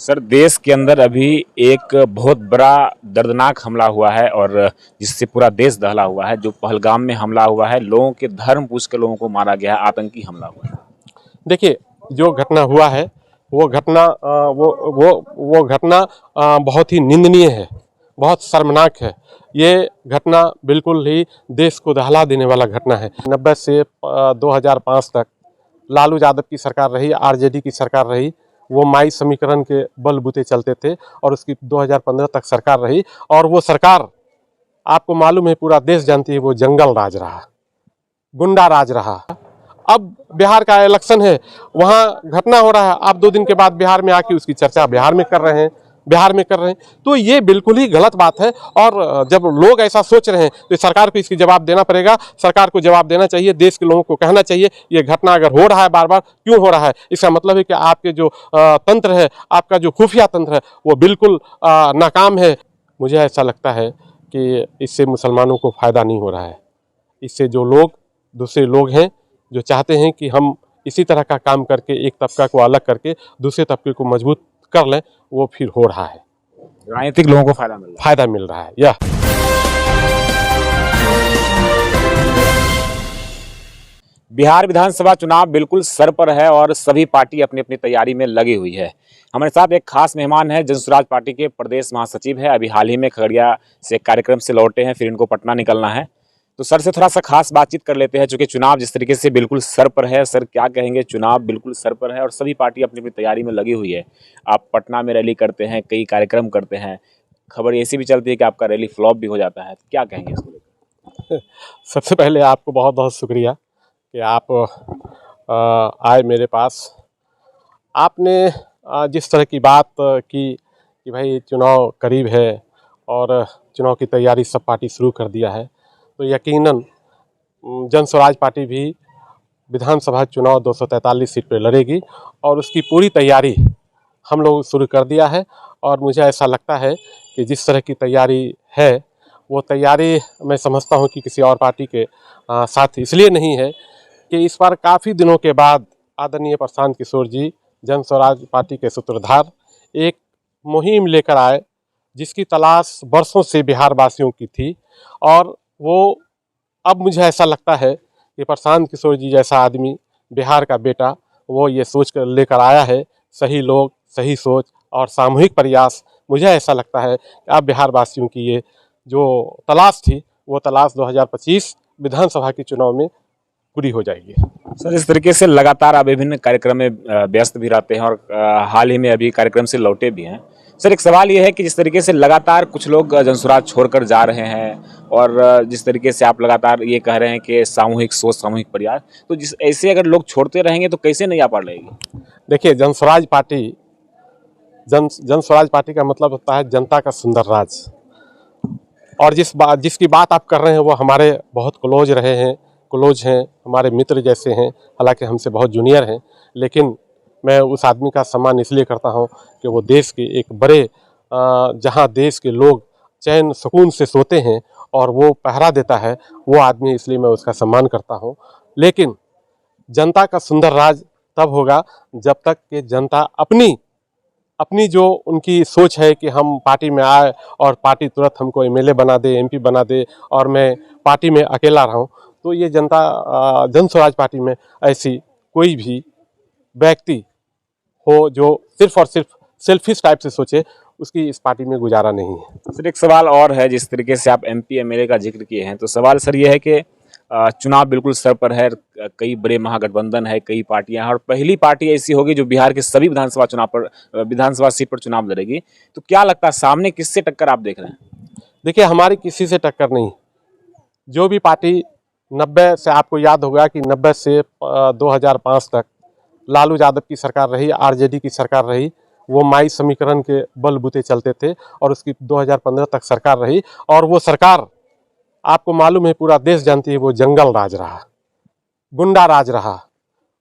Sir, देश के अंदर अभी एक बहुत बड़ा दर्दनाक हमला हुआ है और जिससे पूरा देश दहला हुआ है। जो पहलगाम में हमला हुआ है, लोगों के धर्म पूछ के लोगों को मारा गया है, आतंकी हमला हुआ है। देखिए, जो घटना हुआ है वो घटना वो घटना बहुत ही निंदनीय है, बहुत शर्मनाक है। ये घटना बिल्कुल ही देश को दहला देने वाला घटना है। 90 से 2005 तक लालू यादव की सरकार रही, आरजेडी की सरकार रही। वो माई समीकरण के बलबूते चलते थे और उसकी 2015 तक सरकार रही। और वो सरकार, आपको मालूम है, पूरा देश जानती है, वो जंगल राज रहा, गुंडा राज रहा। अब बिहार का इलेक्शन है, वहाँ घटना हो रहा है, आप 2 दिन के बाद बिहार में आके उसकी चर्चा बिहार में कर रहे हैं। तो ये बिल्कुल ही गलत बात है। और जब लोग ऐसा सोच रहे हैं तो सरकार को इसकी जवाब देना पड़ेगा। सरकार को जवाब देना चाहिए, देश के लोगों को कहना चाहिए ये घटना अगर हो रहा है बार बार, क्यों हो रहा है। इसका मतलब है कि आपके जो तंत्र है, आपका जो खुफिया तंत्र है, वो बिल्कुल नाकाम है। मुझे ऐसा लगता है कि इससे मुसलमानों को फ़ायदा नहीं हो रहा है। इससे जो लोग, दूसरे लोग हैं जो चाहते हैं कि हम इसी तरह का काम करके एक तबका को अलग करके दूसरे तबके को मजबूत कर लें, वो फिर हो रहा है। राजनीतिक लोगों को फायदा मिल रहा है। यह बिहार विधानसभा चुनाव बिल्कुल सर पर है और सभी पार्टी अपनी अपनी तैयारी में लगी हुई है। हमारे साथ एक खास मेहमान है, जनसुराज पार्टी के प्रदेश महासचिव है। अभी हाल ही में खगड़िया से कार्यक्रम से लौटे हैं, फिर इनको पटना निकलना है। तो सर से थोड़ा सा खास बातचीत कर लेते हैं, चूंकि चुनाव जिस तरीके से बिल्कुल सर पर है। सर, क्या कहेंगे? चुनाव बिल्कुल सर पर है और सभी पार्टी अपनी अपनी तैयारी में लगी हुई है। आप पटना में रैली करते हैं, कई कार्यक्रम करते हैं, खबर ऐसी भी चलती है कि आपका रैली फ्लॉप भी हो जाता है। क्या कहेंगे इसको लेकर? सबसे पहले आपको बहुत बहुत शुक्रिया कि आप आए मेरे पास। आपने जिस तरह की बात की कि भाई चुनाव करीब है और चुनाव की तैयारी सब पार्टी शुरू कर दिया है, तो यकीनन जनसुराज पार्टी भी विधानसभा चुनाव 243 सीट पर लड़ेगी और उसकी पूरी तैयारी हम लोग शुरू कर दिया है। और मुझे ऐसा लगता है कि जिस तरह की तैयारी है, वो तैयारी मैं समझता हूँ कि किसी और पार्टी के साथ इसलिए नहीं है कि इस बार काफ़ी दिनों के बाद आदरणीय प्रशांत किशोर जी, जनसुराज पार्टी के सूत्रधार, एक मुहिम लेकर आए जिसकी तलाश वर्षों से बिहार वासियों की थी। और वो अब मुझे ऐसा लगता है कि प्रशांत किशोर जी जैसा आदमी, बिहार का बेटा, वो ये सोच कर लेकर आया है, सही लोग, सही सोच और सामूहिक प्रयास। मुझे ऐसा लगता है कि अब बिहार वासियों की ये जो तलाश थी, वो तलाश 2025 विधानसभा के चुनाव में पूरी हो जाएगी। सर, इस तरीके से लगातार आप विभिन्न कार्यक्रम में व्यस्त भी रहते हैं और हाल ही में अभी कार्यक्रम से लौटे भी हैं। सर, एक सवाल ये है कि जिस तरीके से लगातार कुछ लोग जनसुराज छोड़कर जा रहे हैं और जिस तरीके से आप लगातार ये कह रहे हैं कि सामूहिक सोच, सामूहिक प्रयास, तो जिस ऐसे अगर लोग छोड़ते रहेंगे तो कैसे नई पार लगेगी? देखिए, जनसुराज पार्टी का मतलब होता है जनता का सुंदर राज। और जिसकी बात आप कर रहे हैं वो हमारे बहुत क्लोज हैं, हमारे मित्र जैसे हैं। हालांकि हमसे बहुत जूनियर हैं, लेकिन मैं उस आदमी का सम्मान इसलिए करता हूं कि वो देश के एक बड़े, जहां देश के लोग चैन सुकून से सोते हैं और वो पहरा देता है, वो आदमी, इसलिए मैं उसका सम्मान करता हूं। लेकिन जनता का सुंदर राज तब होगा जब तक कि जनता अपनी जो उनकी सोच है कि हम पार्टी में आए और पार्टी तुरंत हमको एमएलए बना दे, एमपी बना दे और मैं पार्टी में अकेला रहूं, तो ये जनसुराज पार्टी में ऐसी कोई भी व्यक्ति हो जो सिर्फ और सिर्फ सेल्फिश टाइप से सोचे, उसकी इस पार्टी में गुजारा नहीं है। सर, एक सवाल और है, जिस तरीके से आप एमपी एमएलए का जिक्र किए हैं, तो सवाल सर ये है कि चुनाव बिल्कुल सर पर है, कई बड़े महागठबंधन है, कई पार्टियां हैं और पहली पार्टी ऐसी होगी जो बिहार के सभी विधानसभा सीट पर चुनाव लड़ेगी। तो क्या लगता है सामने किससे टक्कर आप देख रहे हैं? देखिए, हमारी किसी से टक्कर नहीं। जो भी पार्टी 90 से, आपको याद होगा कि 90 से 2005 तक लालू यादव की सरकार रही, आरजेडी की सरकार रही। वो माई समीकरण के बलबूते चलते थे और उसकी 2015 तक सरकार रही। और वो सरकार, आपको मालूम है, पूरा देश जानती है, वो जंगल राज रहा, गुंडा राज रहा।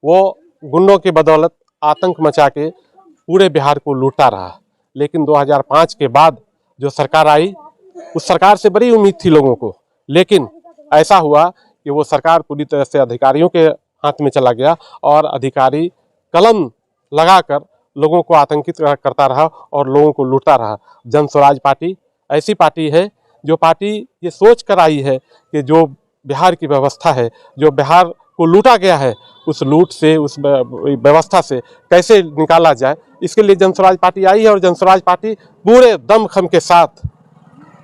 वो गुंडों की बदौलत आतंक मचा के पूरे बिहार को लूटा रहा। लेकिन 2005 के बाद जो सरकार आई, उस सरकार से बड़ी उम्मीद थी लोगों को, लेकिन ऐसा हुआ कि वो सरकार पूरी तरह से अधिकारियों के हाथ में चला गया और अधिकारी कलम लगाकर लोगों को आतंकित करता रहा और लोगों को लूटता रहा। जन स्वराज पार्टी ऐसी पार्टी है जो पार्टी ये सोच कर आई है कि जो बिहार की व्यवस्था है, जो बिहार को लूटा गया है, उस लूट से, उस व्यवस्था से कैसे निकाला जाए, इसके लिए जन स्वराज पार्टी आई है। और जन स्वराज पार्टी पूरे दमखम के साथ,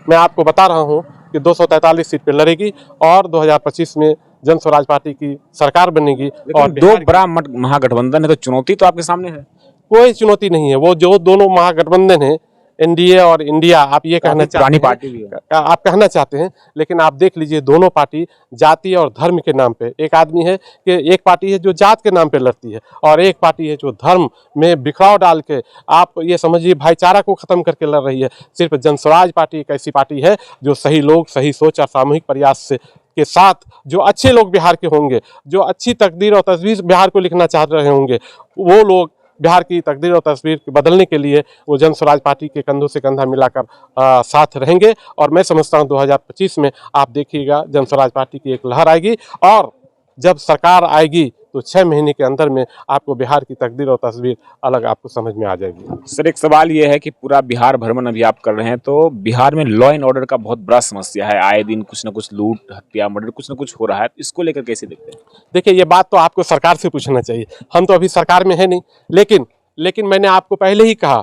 मैं आपको बता रहा हूं कि 243 सीट पे लड़ेगी और 2025 में जन स्वराज पार्टी की सरकार बनेगी। और दो बड़ा महागठबंधन है, तो चुनौती तो आपके सामने है। कोई चुनौती नहीं है। वो जो दोनों महागठबंधन है, एनडीए और इंडिया, आप ये कहना चाहते हैं, पार्टी भी है। आप कहना चाहते हैं, लेकिन आप देख लीजिए दोनों पार्टी जाति और धर्म के नाम पे, एक आदमी है कि एक पार्टी है जो जात के नाम पे लड़ती है और एक पार्टी है जो धर्म में बिखराव डाल के, आप ये समझिए भाईचारा को खत्म करके लड़ रही है। सिर्फ जन स्वराज पार्टी एक ऐसी पार्टी है जो सही लोग, सही सोच और सामूहिक प्रयास से के साथ, जो अच्छे लोग बिहार के होंगे, जो अच्छी तकदीर और तस्वीर बिहार को लिखना चाह रहे होंगे, वो लोग बिहार की तकदीर और तस्वीर बदलने के लिए वो जन स्वराज पार्टी के कंधों से कंधा मिलाकर साथ रहेंगे। और मैं समझता हूं 2025 में आप देखिएगा जन स्वराज पार्टी की एक लहर आएगी और जब सरकार आएगी तो 6 महीने के अंदर में आपको बिहार की तकदीर और तस्वीर अलग आपको समझ में आ जाएगी। सर, एक सवाल ये है कि पूरा बिहार भ्रमण अभी आप कर रहे हैं, तो बिहार में लॉ एंड ऑर्डर का बहुत बड़ा समस्या है। आए दिन कुछ ना कुछ लूट, हत्या, मर्डर कुछ ना कुछ हो रहा है। इसको लेकर कैसे देखते हैं? देखिए, ये बात तो आपको सरकार से पूछना चाहिए, हम तो अभी सरकार में है नहीं। लेकिन मैंने आपको पहले ही कहा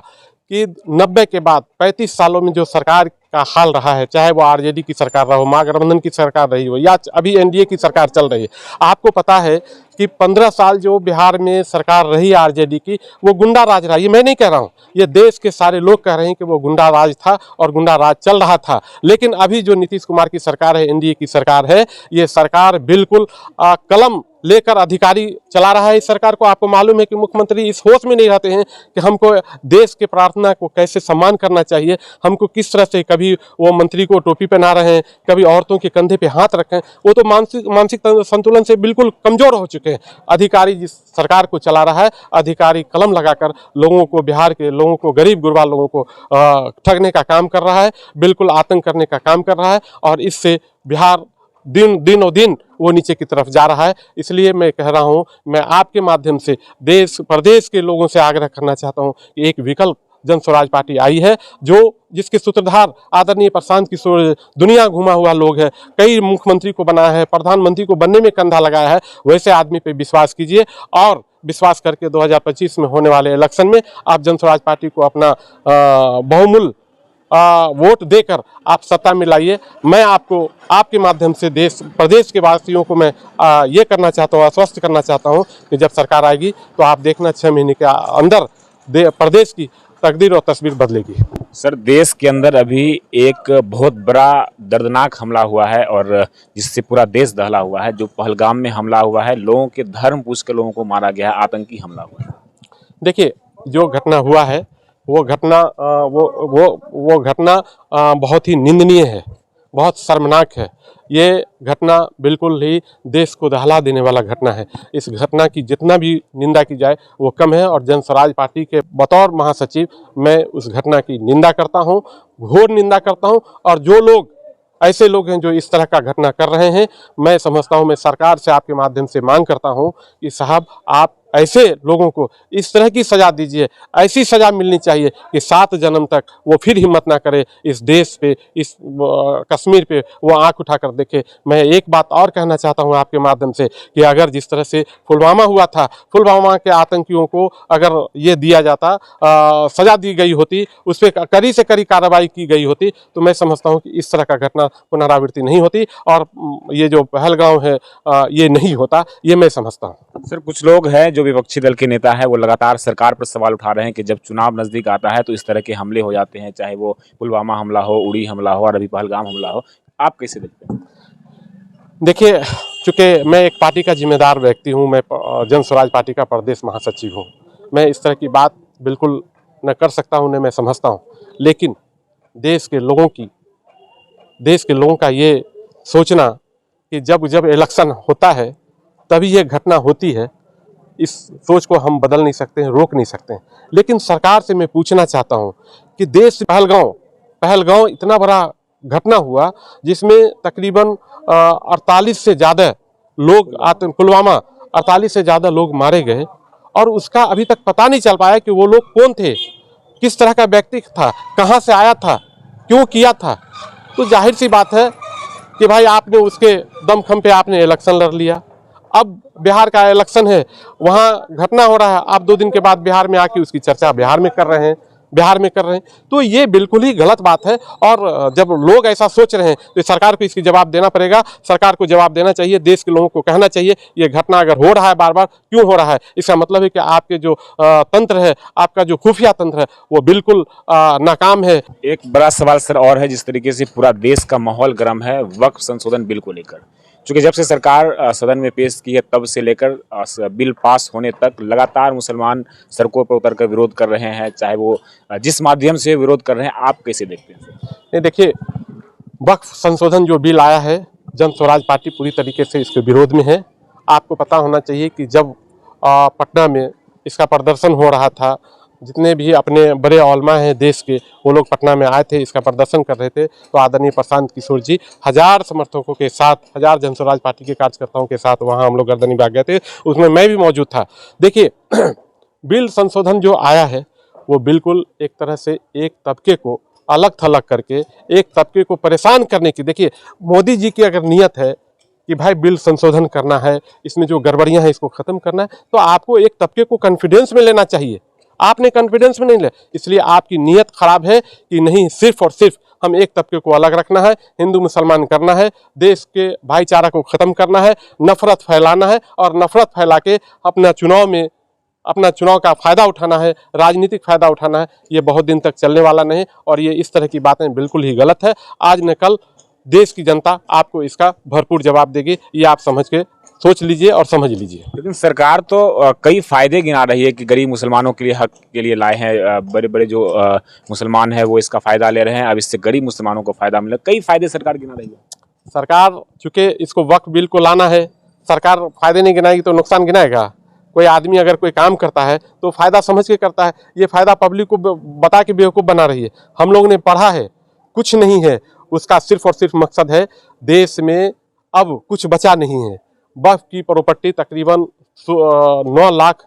कि 90 के बाद 35 सालों में जो सरकार का हाल रहा है, चाहे वो आरजेडी की सरकार रहा हो, महागठबंधन की सरकार रही हो या अभी एनडीए की सरकार चल रही है, आपको पता है कि 15 साल जो बिहार में सरकार रही आरजेडी की, वो गुंडा राज रहा। ये मैं नहीं कह रहा हूँ, ये देश के सारे लोग कह रहे हैं कि वो गुंडा राज था और गुंडा राज चल रहा था। लेकिन अभी जो नीतीश कुमार की सरकार है, एनडीए की सरकार है, ये सरकार बिल्कुल कलम लेकर अधिकारी चला रहा है। इस सरकार को आपको मालूम है कि मुख्यमंत्री इस होश में नहीं रहते हैं कि हमको देश के प्रार्थना को कैसे सम्मान करना चाहिए, हमको किस तरह से, कभी वो मंत्री को टोपी पहना रहे हैं, कभी औरतों के कंधे पे हाथ रखें। वो तो मानसिक संतुलन से बिल्कुल कमजोर हो चुके हैं। अधिकारी जिस सरकार को चला रहा है, अधिकारी कलम लगाकर लोगों को, बिहार के लोगों को, गरीब गुरबा लोगों को ठगने का काम कर रहा है, बिल्कुल आतंक करने का काम कर रहा है और इससे बिहार दिनों दिन वो नीचे की तरफ जा रहा है। इसलिए मैं कह रहा हूं, मैं आपके माध्यम से देश प्रदेश के लोगों से आग्रह करना चाहता हूं कि एक विकल्प जन स्वराज पार्टी आई है, जो जिसके सूत्रधार आदरणीय प्रशांत किशोर दुनिया घुमा हुआ लोग है, कई मुख्यमंत्री को बनाया है, प्रधानमंत्री को बनने में कंधा लगाया है। वैसे आदमी पे विश्वास कीजिए और विश्वास करके 2025 में होने वाले इलेक्शन में आप जन स्वराज पार्टी को अपना बहुमूल्य वोट देकर आप सत्ता में लाइए। मैं आपको आपके माध्यम से देश प्रदेश के वासियों को मैं ये करना चाहता हूँ, आश्वस्त करना चाहता हूँ कि जब सरकार आएगी तो आप देखना 6 महीने के अंदर प्रदेश की तकदीर और तस्वीर बदलेगी। सर, देश के अंदर अभी एक बहुत बड़ा दर्दनाक हमला हुआ है और जिससे पूरा देश दहला हुआ है, जो पहलगाम में हमला हुआ है। लोगों के धर्म पूछ कर लोगों को मारा गया है, आतंकी हमला हुआ है। देखिए, जो घटना हुआ है वो घटना वो घटना बहुत ही निंदनीय है, बहुत शर्मनाक है। ये घटना बिल्कुल ही देश को दहला देने वाला घटना है। इस घटना की जितना भी निंदा की जाए वो कम है और जन स्वराज पार्टी के बतौर महासचिव मैं उस घटना की निंदा करता हूं, घोर निंदा करता हूं। और जो लोग ऐसे लोग हैं जो इस तरह का घटना कर रहे हैं, मैं समझता हूं, मैं सरकार से आपके माध्यम से मांग करता हूं कि साहब, आप ऐसे लोगों को इस तरह की सजा दीजिए, ऐसी सजा मिलनी चाहिए कि 7 जन्म तक वो फिर हिम्मत ना करे इस देश पे, इस कश्मीर पे वो आंख उठाकर देखे। मैं एक बात और कहना चाहता हूं आपके माध्यम से कि अगर जिस तरह से पुलवामा हुआ था, पुलवामा के आतंकियों को अगर ये दिया जाता, सजा दी गई होती, उस पर कड़ी से कड़ी कार्रवाई की गई होती, तो मैं समझता हूँ कि इस तरह का घटना पुनरावृत्ति नहीं होती और ये जो पहलगाम है ये नहीं होता, ये मैं समझता हूँ। सर, कुछ लोग हैं जो विपक्षी दल के नेता है, वो लगातार सरकार पर सवाल उठा रहे हैं कि जब चुनाव नजदीक आता है तो इस तरह के हमले हो जाते हैं, चाहे वो पुलवामा हमला हो, उड़ी हमला हो और अभी पहलगाम हमला हो। आप कैसे देखते हैं? देखिए, चूँकि मैं एक पार्टी का जिम्मेदार व्यक्ति हूँ, मैं जन स्वराज पार्टी का प्रदेश महासचिव हूँ, मैं इस तरह की बात बिल्कुल न कर सकता हूँ, न मैं समझता हूँ। लेकिन देश के लोगों का ये सोचना कि जब इलेक्शन होता है तभी ये घटना होती है, इस सोच को हम बदल नहीं सकते हैं, रोक नहीं सकते हैं। लेकिन सरकार से मैं पूछना चाहता हूं कि देश पहलगांव इतना बड़ा घटना हुआ जिसमें तकरीबन 48 से ज़्यादा लोग, पुलवामा 48 से ज़्यादा लोग मारे गए और उसका अभी तक पता नहीं चल पाया कि वो लोग कौन थे, किस तरह का व्यक्ति था, कहाँ से आया था, क्यों किया था। तो जाहिर सी बात है कि भाई आपने उसके दमखम पे आपने इलेक्शन लड़ लिया। अब बिहार का इलेक्शन है, वहाँ घटना हो रहा है, आप 2 दिन के बाद बिहार में आके उसकी चर्चा बिहार में कर रहे हैं, तो ये बिल्कुल ही गलत बात है। और जब लोग ऐसा सोच रहे हैं तो सरकार को इसकी जवाब देना पड़ेगा। सरकार को जवाब देना चाहिए, देश के लोगों को कहना चाहिए ये घटना अगर हो रहा है बार बार, क्यों हो रहा है। इसका मतलब है कि आपके जो तंत्र है, आपका जो खुफिया तंत्र है, वो बिल्कुल नाकाम है। एक बड़ा सवाल सर और है, जिस तरीके से पूरा देश का माहौल गर्म है वक्फ संशोधन बिल को लेकर, क्योंकि जब से सरकार सदन में पेश की है तब से लेकर बिल पास होने तक लगातार मुसलमान सड़कों पर उतरकर विरोध कर रहे हैं, चाहे वो जिस माध्यम से विरोध कर रहे हैं। आप कैसे देखते हैं? नहीं, देखिए, वक्फ संशोधन जो बिल आया है, जन स्वराज पार्टी पूरी तरीके से इसके विरोध में है। आपको पता होना चाहिए कि जब पटना में इसका प्रदर्शन हो रहा था, जितने भी अपने बड़े औलमा हैं देश के, वो लोग पटना में आए थे, इसका प्रदर्शन कर रहे थे, तो आदरणीय प्रशांत किशोर जी 1000 समर्थकों के साथ, 1000 जन स्वराज पार्टी के कार्यकर्ताओं के साथ वहाँ हम लोग गर्दनी बाग गए थे, उसमें मैं भी मौजूद था। देखिए बिल संशोधन जो आया है वो बिल्कुल एक तरह से एक तबके को अलग थलग करके, एक तबके को परेशान करने की, देखिए मोदी जी की अगर नीयत है कि भाई बिल संशोधन करना है, इसमें जो गड़बड़ियाँ हैं इसको ख़त्म करना है, तो आपको एक तबके को कॉन्फिडेंस में लेना चाहिए। आपने कॉन्फिडेंस में नहीं लिया, इसलिए आपकी नीयत खराब है कि नहीं, सिर्फ और सिर्फ हम एक तबके को अलग रखना है, हिंदू मुसलमान करना है, देश के भाईचारा को ख़त्म करना है, नफरत फैलाना है और नफरत फैला के अपना चुनाव का फ़ायदा उठाना है, राजनीतिक फ़ायदा उठाना है। ये बहुत दिन तक चलने वाला नहीं, और ये इस तरह की बातें बिल्कुल ही गलत है। आज न कल देश की जनता आपको इसका भरपूर जवाब देगी, ये आप समझ के सोच लीजिए और समझ लीजिए। लेकिन सरकार तो कई फायदे गिना रही है कि गरीब मुसलमानों के लिए हक के लिए लाए हैं, बड़े बड़े जो मुसलमान हैं वो इसका फ़ायदा ले रहे हैं, अब इससे गरीब मुसलमानों को फ़ायदा मिले, कई फायदे सरकार गिना रही है। सरकार चूँकि इसको वक्फ बिल को लाना है, सरकार फ़ायदे नहीं गिनाएगी तो नुकसान गिनाएगा। कोई आदमी अगर कोई काम करता है तो फ़ायदा समझ के करता है, ये फ़ायदा पब्लिक को बता के बेवकूफ़ बना रही है। हम लोगों ने पढ़ा है, कुछ नहीं है, उसका सिर्फ और सिर्फ मकसद है देश में अब कुछ बचा नहीं है। वक्फ की प्रॉपर्टी तकरीबन 9 लाख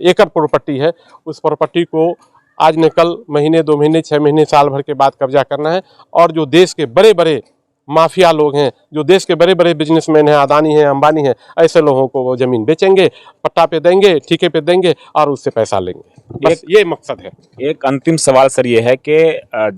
एकड़ प्रॉपर्टी है, उस प्रॉपर्टी को आज न कल, महीने 2 महीने 6 महीने साल भर के बाद कब्जा करना है। और जो देश के बड़े बड़े माफिया लोग हैं, जो देश के बड़े बड़े बिजनेसमैन हैं, अदानी हैं, अंबानी हैं, ऐसे लोगों को वो ज़मीन बेचेंगे, पट्टा पे देंगे, ठेके पे देंगे और उससे पैसा लेंगे, बस ये मकसद है। एक अंतिम सवाल सर ये है कि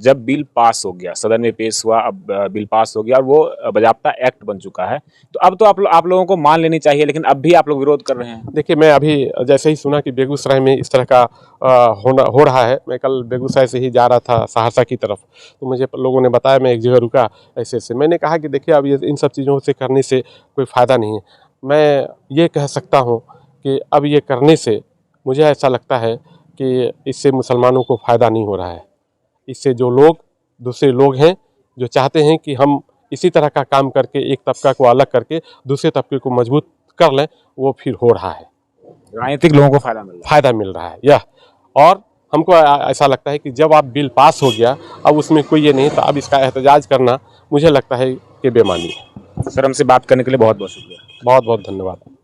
जब बिल पास हो गया, सदन में पेश हुआ, अब बिल पास हो गया और वो बाज़ाब्ता एक्ट बन चुका है, तो अब तो आप लोगों को मान लेनी चाहिए, लेकिन अब भी आप लोग विरोध कर रहे हैं। देखिए, मैं अभी जैसे ही सुना कि बेगूसराय में इस तरह का हो रहा है, मैं कल बेगूसराय से ही जा रहा था सहरसा की तरफ, तो मुझे लोगों ने बताया, मैं एक जगह रुका, ऐसे मैंने कहा कि देखिए अब ये इन सब चीज़ों से करने से कोई फ़ायदा नहीं है। मैं ये कह सकता हूँ कि अब ये करने से मुझे ऐसा लगता है कि इससे मुसलमानों को फ़ायदा नहीं हो रहा है। इससे जो लोग, दूसरे लोग हैं जो चाहते हैं कि हम इसी तरह का काम करके एक तबका को अलग करके दूसरे तबके को मजबूत कर लें, वो फिर हो रहा है। राजनीतिक लोगों को फ़ायदा मिल रहा है यह। और हमको ऐसा लगता है कि जब आप बिल पास हो गया, अब उसमें कोई ये नहीं, तो अब इसका एहतजाज करना मुझे लगता है कि बेमानी है। सर, हमसे बात करने के लिए बहुत बहुत शुक्रिया। बहुत बहुत धन्यवाद।